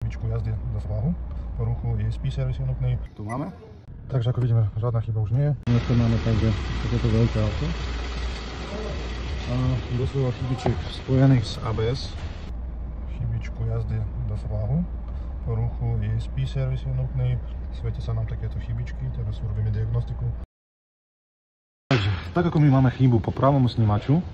chybičku jazdy do svahu. Po ruchu ESP servis je nutný. Tu máme. Takže ako vidíme, žiadna chyba už nie je. Dnes máme takže takéto veľké auto. A doslova chybiček spojených s ABS. Chybičku jazdy do svahu. Po ruchu ESP servis je nutný. Svietia sa nám takéto chybičky, teraz urobíme diagnostiku. Takže, tak ako my máme chybu po pravom snímaču,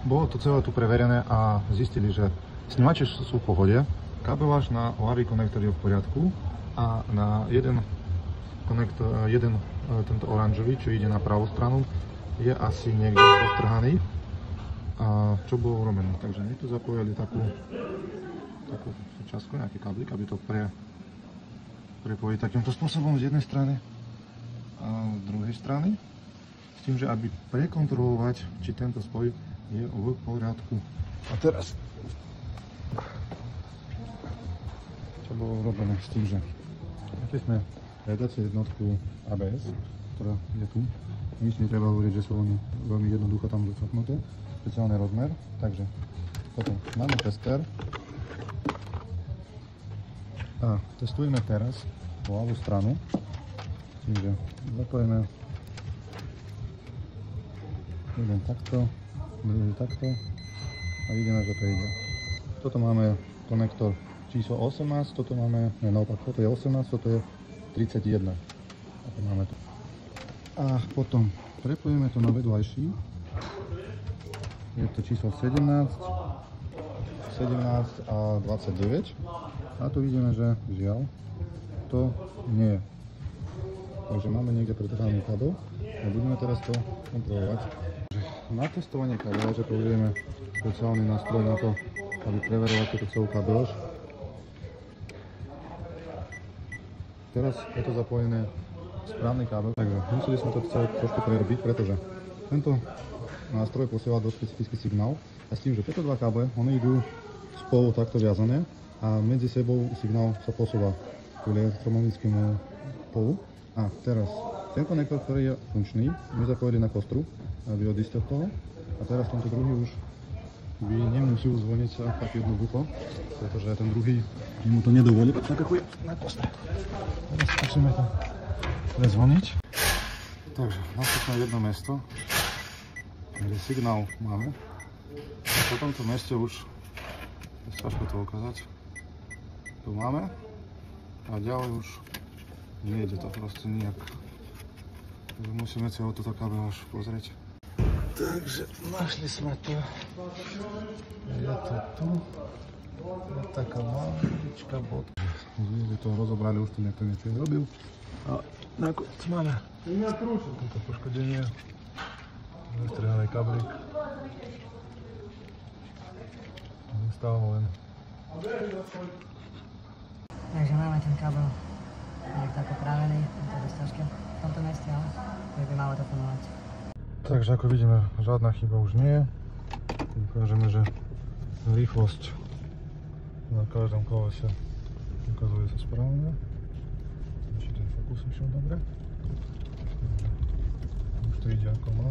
bolo to celé tu preverené a zistili, že snímače sú v pohode, kabeláž na ľavý konektor je v poriadku a na jeden konektor, tento oranžový, čo ide na pravú stranu, je asi niekde postrhaný. A čo bolo urobené? Takže my tu zapojili takú súčiastku, nejaký kablik, aby to prepojiť takýmto spôsobom z jednej strany a z druhej strany. S tým, že aby prekontrolovať, či tento spoj je v poriadku. A teraz, čo bolo urobené s tým, že našli sme riadiacu jednotku ABS, ktorá je tu. My si netreba hovoriť, že sú oni veľmi jednoducho tam docopnuté. Špeciálny rozmer. Takže potom máme tester. A testujeme teraz ľavú stranu. Čiže zapojíme jeden takto, druhý takto a vidíme, že to ide. Toto máme konektor číslo 18, toto máme, ne naopak, toto je 18, toto je 31. A to máme tu. A potom prepojíme to na vedľajší. Je to číslo 17 a 29. A tu vidíme, že žiaľ, to nie je. Takže máme niekde pretrhaný kabel a budeme teraz to kontrolovať. Na testovanie kabeláže použijeme špeciálny nástroj na to, aby preveroval túto celú kabeláž. Teraz je to zapojené správny kábel, takže museli sme to celé trošku prerobiť, pretože tento nástroj posiela dosť špecifický signál a s tým, že tieto dva káble, oni idú spolu takto viazané a medzi sebou signál sa posúva kvôli elektromagnetickému polu. A teraz ten konektor, ktorý je funkčný, my zapojili na kostru, aby odísť od toho. A teraz tento druhý už by nemusel zvoniť sa tak jednoducho, pretože ten druhý mu to nedovolí, tak ako je na kostre. Teraz skúsime to prezvoniť. Takže našli sme jedno miesto, kde signál máme. A po tomto mieste už je ťažko to ukázať. Tu máme a ďalej už nejde to proste nijak. Takže musíme celú túto kabeláž pozrieť. Takže našli sme to. Je to tu. Je taká maličká bodka. Zvýšli to rozobrali, už to niekto niečo robil. A nakoniec máme toto poškodenie. Zastriehaný kabrík. Zostáva len. Takže máme ten kabel niekto ako právený, je to dosť ťažké v tomto mieste, ale by malo to fungovať. Takže ako vidíme, žiadna chyba už nie je. Ukážeme, že rýchlosť na každom kolese ukazuje sa správne. Či ten fokus išiel dobre. Už to ide ako má.